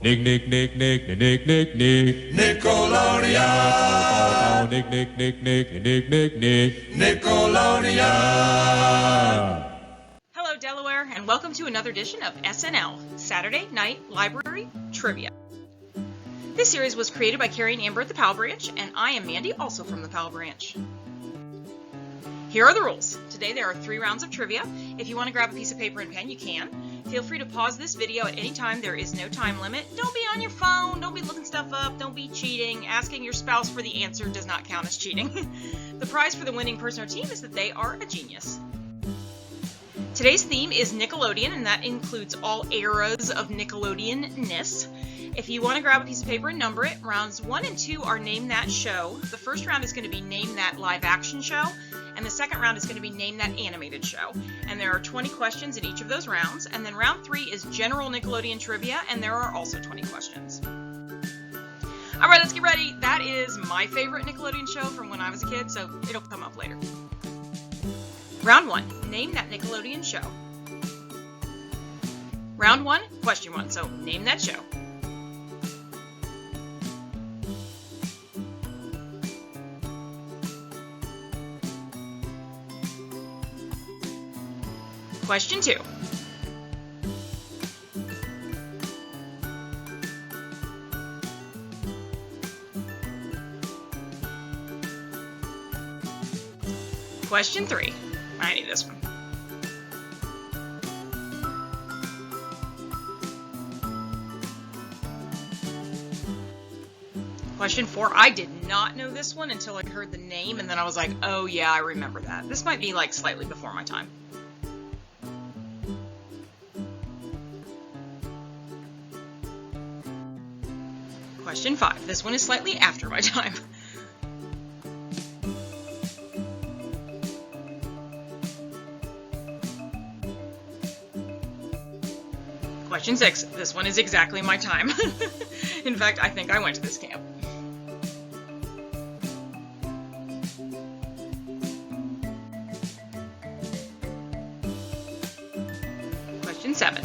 Nick, Nick, Nick, Nick, Nick, Nick, Nick. Nickelodeon. Nick, Nick, Nick, Nick, Nick, Nick, Nick. Nickelodeon. Hello, Delaware, and welcome to another edition of SNL, Saturday Night Library Trivia. This series was created by Carrie and Amber at the Powell Branch, and I am Mandy, also from the Powell Branch. Here are the rules. Today there are 3 rounds of trivia. If you want to grab a piece of paper and pen, you can. Feel free to pause this video at any time. There is no time limit. Don't be on your phone. Don't be looking stuff up. Don't be cheating. Asking your spouse for the answer does not count as cheating. The prize for the winning person or team is that they are a genius. Today's theme is Nickelodeon, and that includes all eras of Nickelodeon-ness. If you want to grab a piece of paper and number it, rounds 1 and 2 are Name That Show. The first round is going to be Name That Live Action Show, and the second round is going to be Name That Animated Show. And there are 20 questions in each of those rounds. And then round 3 is General Nickelodeon Trivia, and there are also 20 questions. All right, let's get ready. That is my favorite Nickelodeon show from when I was a kid, so it'll come up later. Round 1, Name That Nickelodeon Show. Round 1, question 1, so name that show. Question 2. Question 3. I need this one. Question 4. I did not know this one until I heard the name, and then I was like, oh yeah, I remember that. This might be like slightly before my time. Question 5. This one is slightly after my time. Question 6. This one is exactly my time. In fact, I think I went to this camp. Question 7.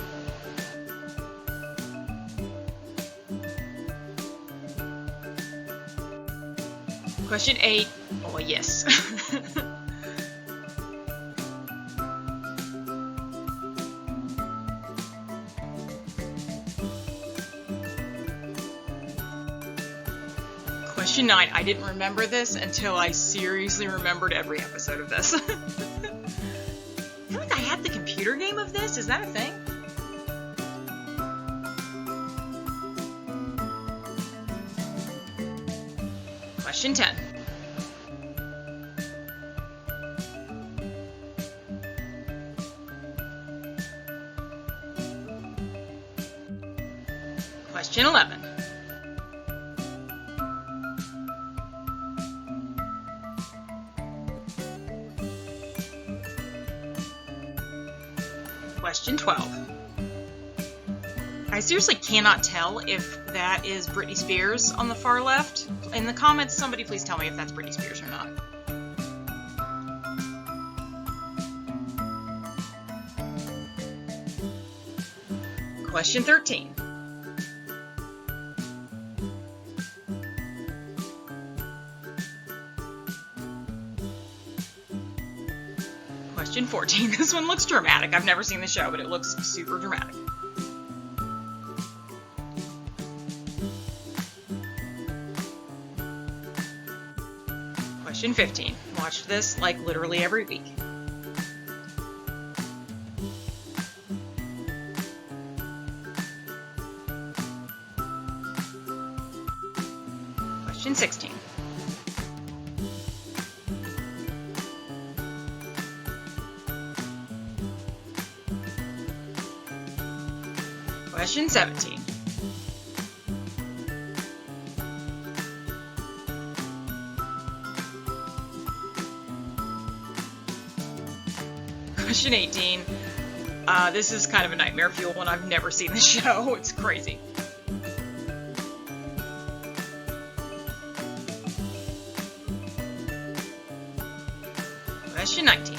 Question 8. Oh, yes. Question 9. I didn't remember this until I seriously remembered every episode of this. I feel like I had the computer game of this. Is that a thing? Question 10. Question 11. Question 12. I seriously cannot tell if that is Britney Spears on the far left. In the comments, somebody please tell me if that's Britney Spears or not. Question 13. Question 14. This one looks dramatic. I've never seen the show, but it looks super dramatic. Question 15. Watched this like literally every week. Question 16. Question 17. Question 18. This is kind of a nightmare fuel one. I've never seen the show. It's crazy. Question 19.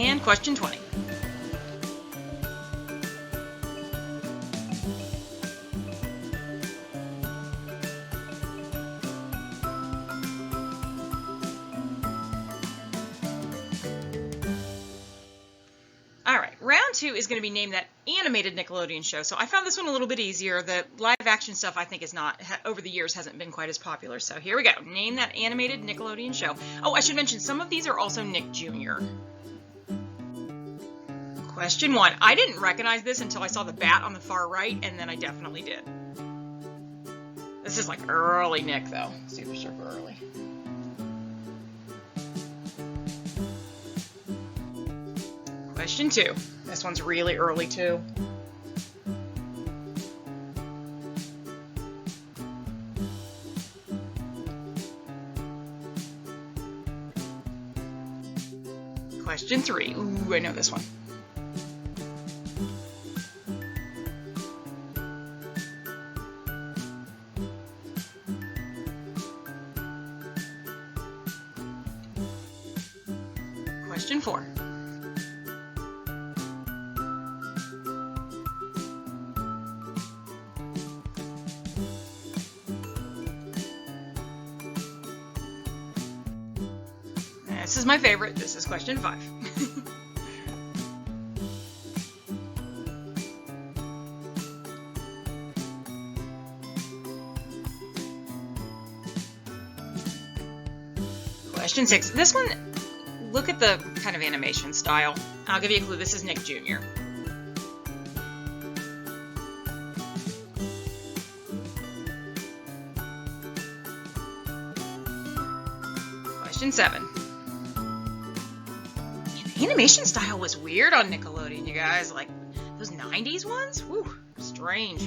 And question 20. Alright, round 2 is going to be named that animated Nickelodeon show. So I found this one a little bit easier. The live action stuff I think is not, over the years, hasn't been quite as popular. So here we go. Name that animated Nickelodeon show. Oh, I should mention, some of these are also Nick Jr. Question 1. I didn't recognize this until I saw the bat on the far right, and then I definitely did. This is like early Nick, though. Super, super early. Question 2. This one's really early, too. Question 3. Ooh, I know this one. Question 4. This is my favorite. This is question 5. Question 6. This one, look at the kind of animation style. I'll give you a clue. This is Nick Jr. Question 7. The animation style was weird on Nickelodeon, you guys. Like, those 90s ones? Whew, strange.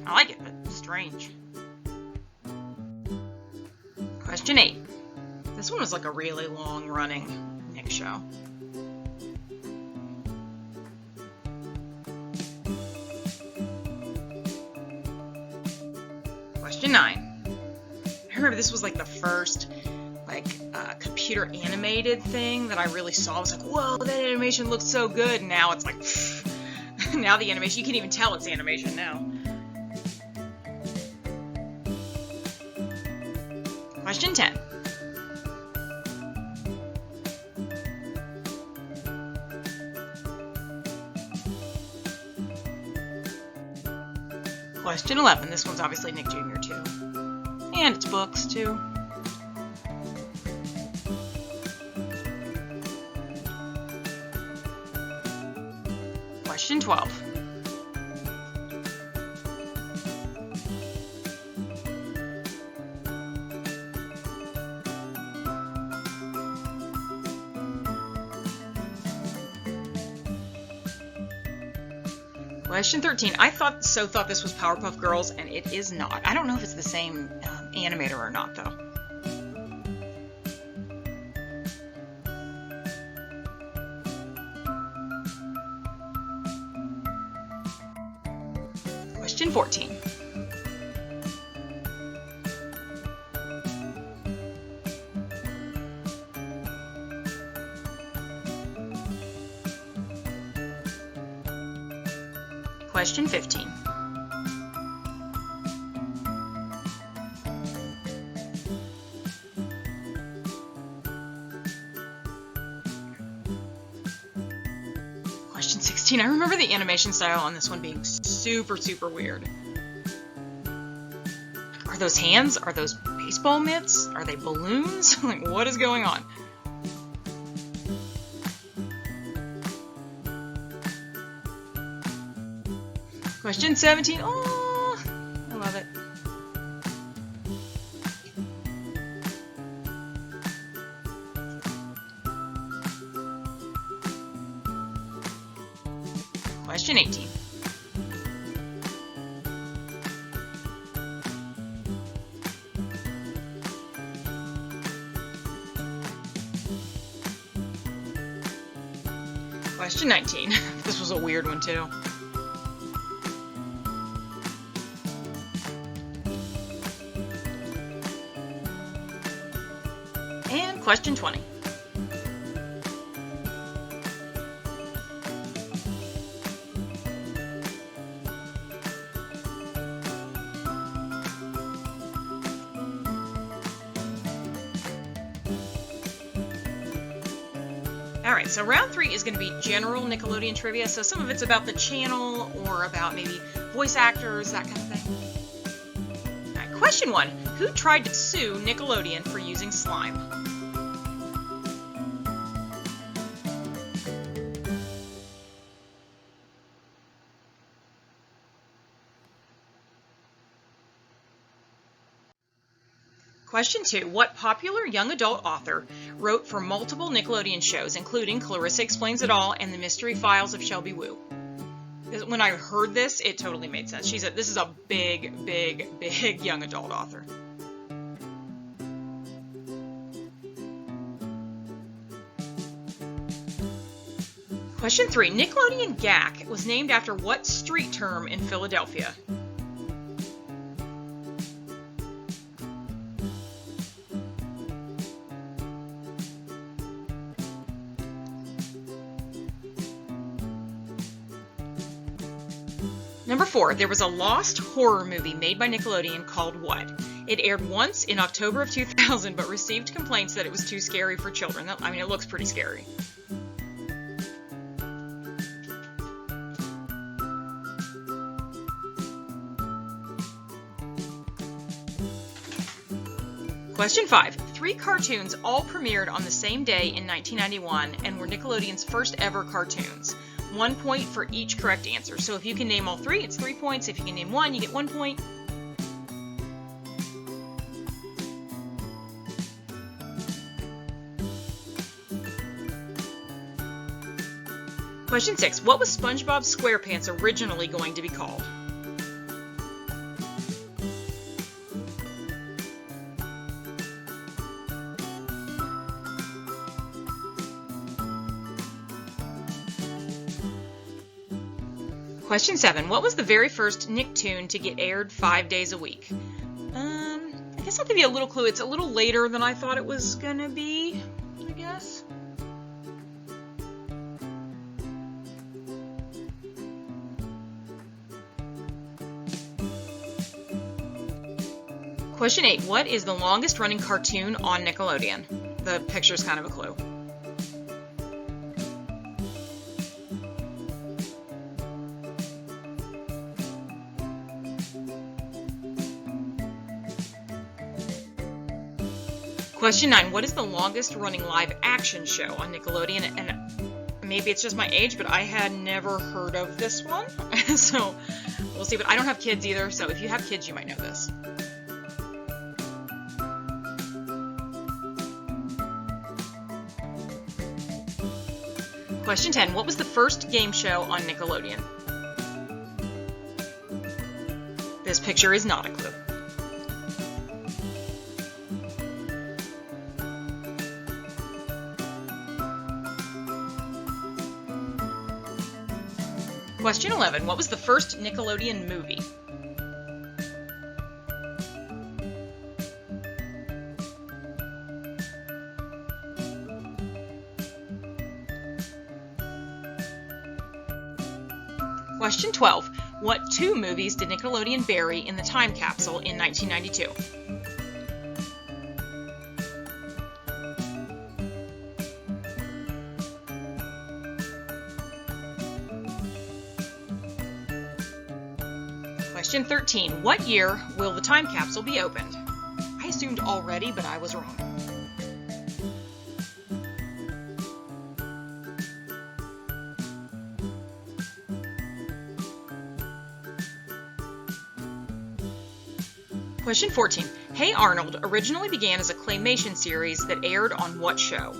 I like it, but strange. Question 8. This one was like a really long-running Nick show. Question 9. I remember this was like the first computer animated thing that I really saw. I was like, whoa, that animation looks so good. And now it's like, now the animation, you can't even tell it's animation now. Question 10. Question 11. This one's obviously Nick Jr. too. And it's books too. Question 12. Question 13. I thought this was Powerpuff Girls, and it is not. I don't know if it's the same animator or not, though. Question 14. Question 15. Question 16. I remember the animation style on this one being super, super weird. Are those hands? Are those baseball mitts? Are they balloons? Like, what is going on? Question 17. Oh, I love it. Question 18. Question 19. This was a weird one too. And question 20. All right, so round 3 is going to be general Nickelodeon trivia. So some of it's about the channel or about maybe voice actors, that kind of thing. All right, question 1. Who tried to sue Nickelodeon for using slime? Question 2. What popular young adult author wrote for multiple Nickelodeon shows, including Clarissa Explains It All and The Mystery Files of Shelby Woo? When I heard this, it totally made sense. This is a big young adult author. Question 3. Nickelodeon GAC was named after what street term in Philadelphia? Number 4, there was a lost horror movie made by Nickelodeon called what? It aired once in October of 2000, but received complaints that it was too scary for children. I mean, it looks pretty scary. Question 5. 3 cartoons all premiered on the same day in 1991 and were Nickelodeon's first ever cartoons. 1 point for each correct answer. So if you can name all 3, it's 3 points. If you can name 1, you get 1 point. Question 6. What was SpongeBob SquarePants originally going to be called? Question 7. What was the very first Nicktoon to get aired 5 days a week? I guess I'll give you a little clue. It's a little later than I thought it was gonna be, I guess. Question 8. What is the longest running cartoon on Nickelodeon? The picture's kind of a clue. Question 9. What is the longest running live action show on Nickelodeon? And maybe it's just my age, but I had never heard of this one. So we'll see. But I don't have kids either, so if you have kids, you might know this. Question 10. What was the first game show on Nickelodeon? This picture is not a clue. Question 11. What was the first Nickelodeon movie? Question 12. What 2 movies did Nickelodeon bury in the time capsule in 1992? Question 13. What year will the time capsule be opened? I assumed already, but I was wrong. Question 14. Hey Arnold originally began as a claymation series that aired on what show?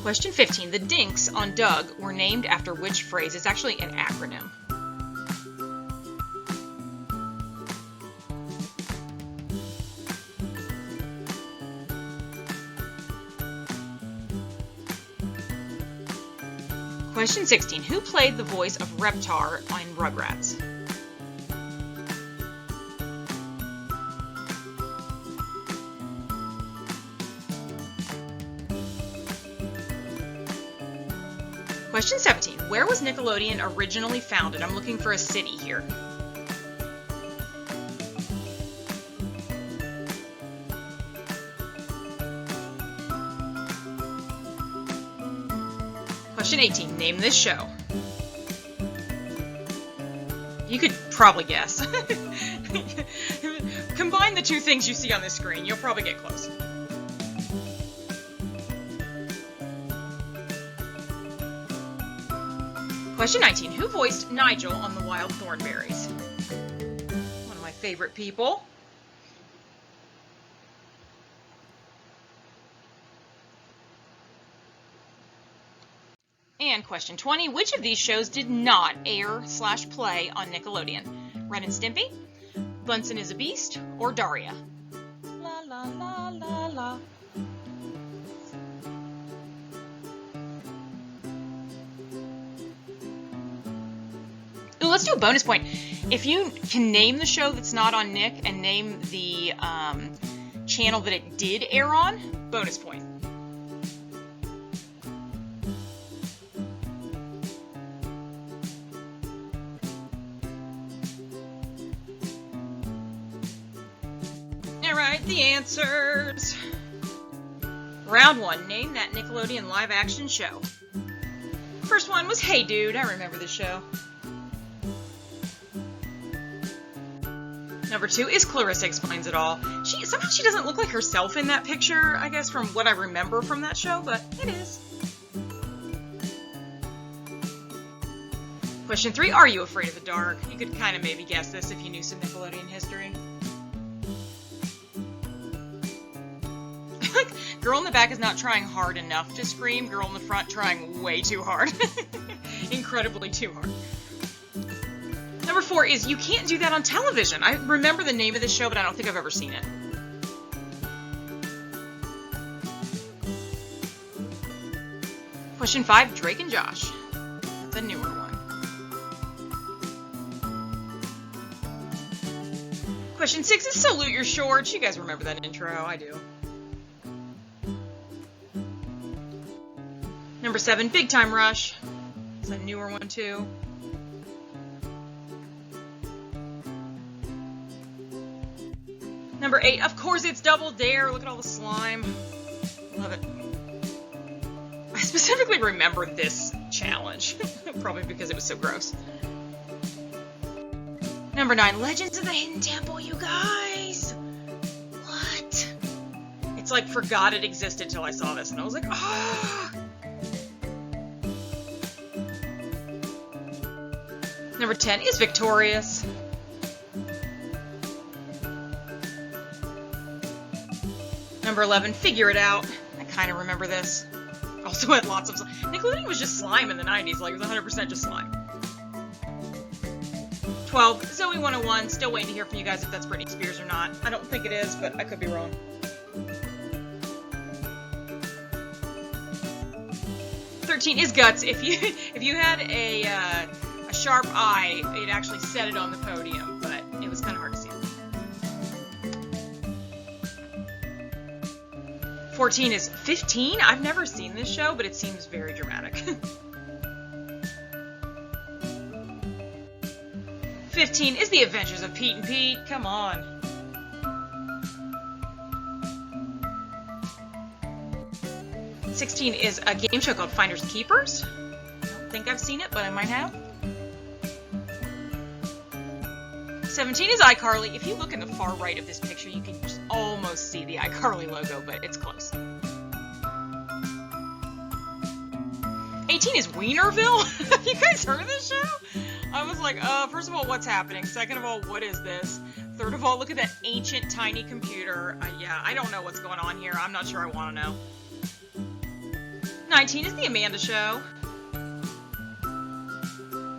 Question 15. The dinks on Doug were named after which phrase? It's actually an acronym. Question 16. Who played the voice of Reptar in Rugrats? Question 17. Where was Nickelodeon originally founded? I'm looking for a city here. Question 18. Name this show. You could probably guess. Combine the two things you see on this screen. You'll probably get close. Question 19. Who voiced Nigel on The Wild Thornberrys? One of my favorite people. And question 20. Which of these shows did not air/play on Nickelodeon? Ren and Stimpy, Bunsen is a Beast, or Daria? La la la la la. Ooh, let's do a bonus point. If you can name the show that's not on Nick and name the channel that it did air on, bonus point. Alright, the answers. Round 1. Name that Nickelodeon live-action show. First one was Hey Dude. I remember this show. Number 2 is Clarissa Explains It All. Somehow she doesn't look like herself in that picture, I guess, from what I remember from that show, but it is. Question 3, Are You Afraid of the Dark? You could kind of maybe guess this if you knew some Nickelodeon history. Girl in the back is not trying hard enough to scream. Girl in the front trying way too hard. Incredibly too hard. Number 4 is You Can't Do That on Television. I remember the name of this show, but I don't think I've ever seen it. Question 5, Drake and Josh. That's a newer one. Question 6 is Salute Your Shorts. You guys remember that intro? I do. Number 7, Big Time Rush. It's a newer one too. Number 8, of course it's Double Dare. Look at all the slime. Love it. I specifically remember this challenge. Probably because it was so gross. Number 9, Legends of the Hidden Temple, you guys! What? It's like forgot it existed till I saw this and I was like, ah! Number 10 is Victorious. Number 11, Figure It Out. I kind of remember this. Also had lots of slime. Nickelodeon was just slime in the 90s. Like, it was 100% just slime. 12, Zoe 101. Still waiting to hear from you guys if that's Britney Spears or not. I don't think it is, but I could be wrong. 13 is Guts. If you had a sharp eye, it actually said it on the podium, but it was kind of hard to see it. 14 is 15. I've never seen this show, but it seems very dramatic. 15 is The Adventures of Pete and Pete. Come on. 16 is a game show called Finders and Keepers. I don't think I've seen it, but I might have. 17 is iCarly. If you look in the far right of this picture, you can just almost see the iCarly logo, but it's close. 18 is Wienerville. Have you guys heard of this show? I was like, first of all, what's happening? Second of all, what is this? Third of all, look at that ancient tiny computer. Yeah, I don't know what's going on here. I'm not sure I want to know. 19 is The Amanda Show.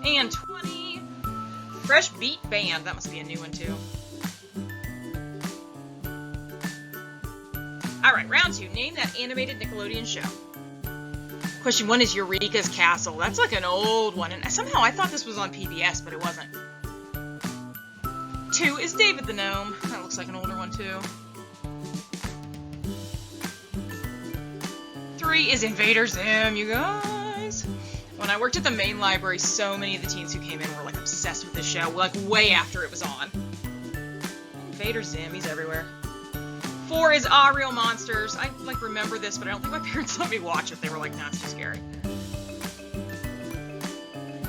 And 20, Fresh Beat Band. That must be a new one, too. Alright, round 2. Name that animated Nickelodeon show. Question 1 is Eureka's Castle. That's like an old one, and somehow I thought this was on PBS, but it wasn't. 2 is David the Gnome. That looks like an older one, too. 3 is Invader Zim, you guys. When I worked at the main library, so many of the teens who came in were like obsessed with the show, like way after it was on. Vader Zim, he's everywhere. 4 is Real Monsters. I like remember this, but I don't think my parents let me watch it. They were like, nah, it's too scary.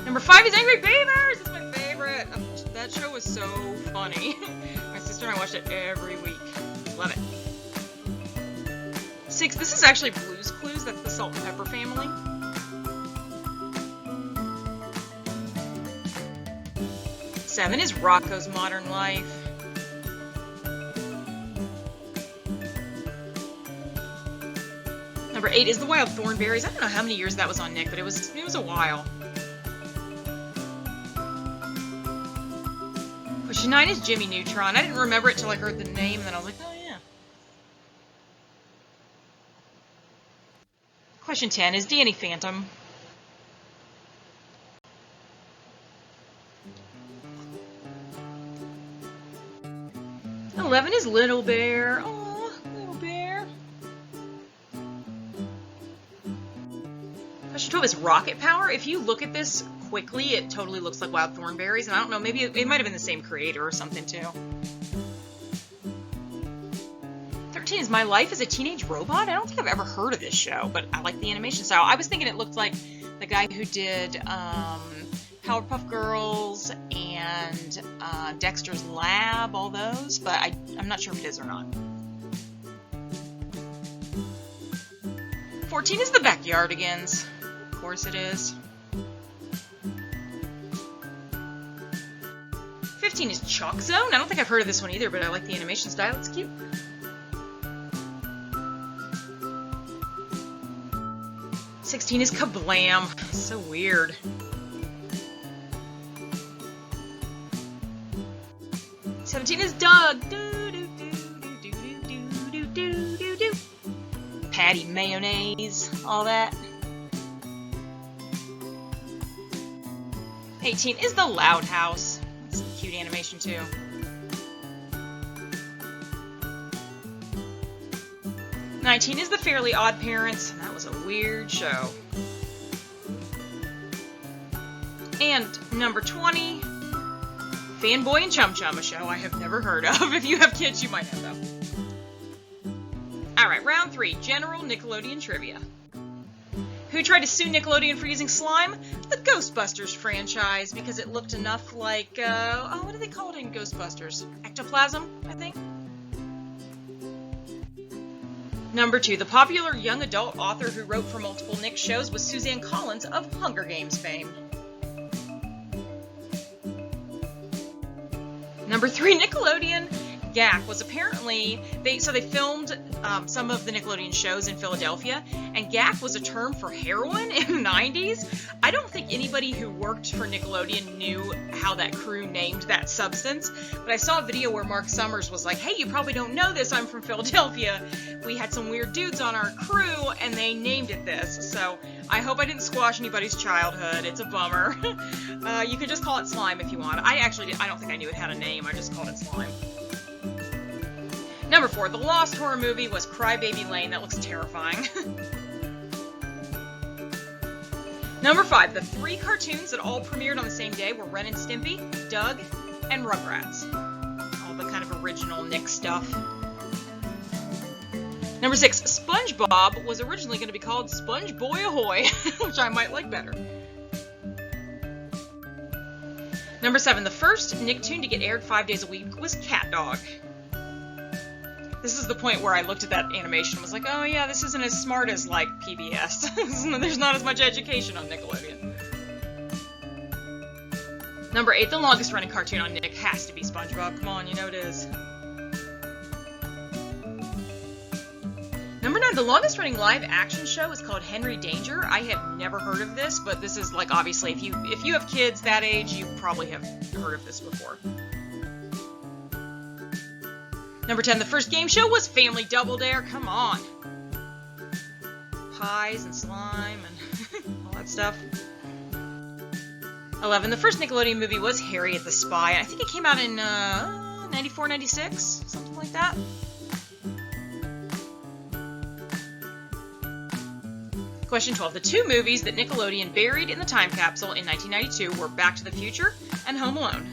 Number 5 is Angry Beavers. It's my favorite. That show was so funny. My sister and I watched it every week. Love it. 6, this is actually Blue's Clues. That's the Salt and Pepper family. 7 is Rocko's Modern Life. Number 8 is The Wild Thornberrys. I don't know how many years that was on Nick, but it was a while. Question 9 is Jimmy Neutron. I didn't remember it till I heard the name, and then I was like, oh yeah. Question 10 is Danny Phantom. #11 is Little Bear. Aw, Little Bear. Question 12 is Rocket Power. If you look at this quickly, it totally looks like Wild Thornberrys, and I don't know, maybe it might have been the same creator or something too. 13 is My Life as a Teenage Robot. I don't think I've ever heard of this show, but I like the animation style. I was thinking it looked like the guy who did Powerpuff Girls and Dexter's Lab, all those, but I'm not sure if it is or not. 14 is The Backyardigans. Of course it is. 15 is Chalk Zone. I don't think I've heard of this one either, but I like the animation style. It's cute. 16 is Kablam. So weird. 17 is Doug. Patty Mayonnaise. All that. 18 is The Loud House. That's some cute animation too. 19 is The Fairly Odd Parents. That was a weird show. And number 20, Fanboy and Chum Chum, a show I have never heard of. If you have kids, you might know though. Alright, round 3, general Nickelodeon trivia. Who tried to sue Nickelodeon for using slime? The Ghostbusters franchise, because it looked enough like, what do they call it in Ghostbusters? Ectoplasm, I think? Number 2, the popular young adult author who wrote for multiple Nick shows was Suzanne Collins of Hunger Games fame. Number 3, Nickelodeon. Gak was apparently, they filmed some of the Nickelodeon shows in Philadelphia, and Gak was a term for heroin in the 90s. I don't think anybody who worked for Nickelodeon knew how that crew named that substance, but I saw a video where Mark Summers was like, hey, you probably don't know this, I'm from Philadelphia. We had some weird dudes on our crew, and they named it this. So I hope I didn't squash anybody's childhood. It's a bummer. You can just call it slime if you want. I don't think I knew it had a name. I just called it slime. Number 4, the lost horror movie was Crybaby Lane. That looks terrifying. Number 5, the 3 cartoons that all premiered on the same day were Ren and Stimpy, Doug, and Rugrats. All the kind of original Nick stuff. Number 6, SpongeBob was originally going to be called Sponge Boy Ahoy, which I might like better. Number 7, the first Nicktoon to get aired 5 days a week was Cat Dog. This is the point where I looked at that animation and was like, oh yeah, this isn't as smart as, like, PBS. There's not as much education on Nickelodeon. Number 8, the longest running cartoon on Nick has to be SpongeBob. Come on, you know it is. Number 9, the longest running live action show is called Henry Danger. I have never heard of this, but this is, like, obviously, if you have kids that age, you probably have heard of this before. Number 10, the first game show was Family Double Dare. Come on. Pies and slime and all that stuff. 11, the first Nickelodeon movie was Harriet the Spy. I think it came out in 94, 96, something like that. Question 12. The two movies that Nickelodeon buried in the time capsule in 1992 were Back to the Future and Home Alone.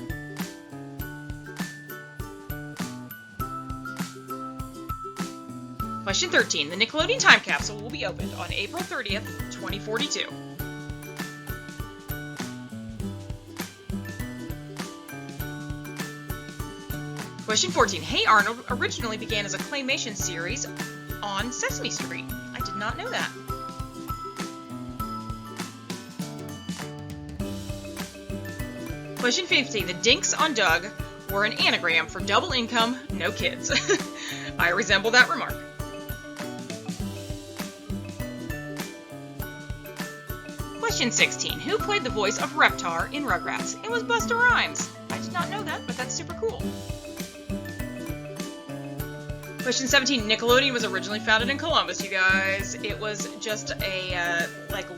Question 13. The Nickelodeon time capsule will be opened on April 30th, 2042. Question 14. Hey Arnold originally began as a claymation series on Sesame Street. I did not know that. Question 15. The dinks on Doug were an anagram for double income, no kids. I resemble that remark. Question 16. Who played the voice of Reptar in Rugrats? It was Busta Rhymes. I did not know that, but that's super cool. Question 17. Nickelodeon was originally founded in Columbus, you guys. It was just a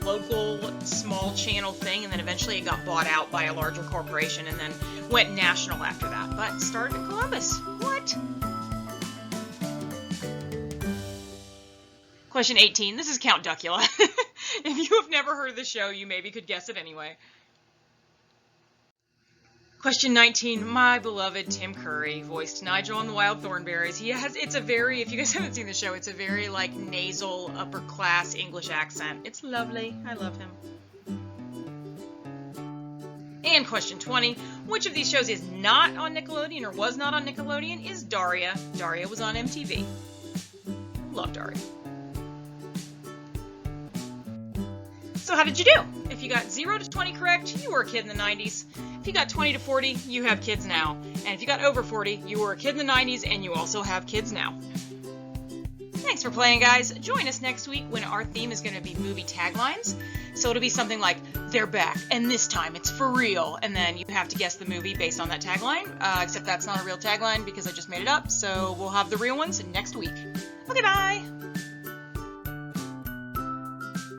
local small channel thing, and then eventually it got bought out by a larger corporation and then went national after that. But started in Columbus. What? Question 18. This is Count Duckula. If you have never heard of the show, you maybe could guess it anyway. Question 19, my beloved Tim Curry voiced Nigel on the Wild Thornberrys. It's a very, if you guys haven't seen the show, it's a very nasal, upper class English accent. It's lovely. I love him. And question 20, which of these shows is not on Nickelodeon or was not on Nickelodeon is Daria. Daria was on MTV. Love Daria. So how did you do? If you got 0 to 20 correct, you were a kid in the 90s. If you got 20 to 40, you have kids now. And if you got over 40, you were a kid in the 90s and you also have kids now. Thanks for playing, guys. Join us next week when our theme is going to be movie taglines. So it'll be something like, they're back, and this time it's for real. And then you have to guess the movie based on that tagline. Except that's not a real tagline because I just made it up. So we'll have the real ones next week. Okay, bye!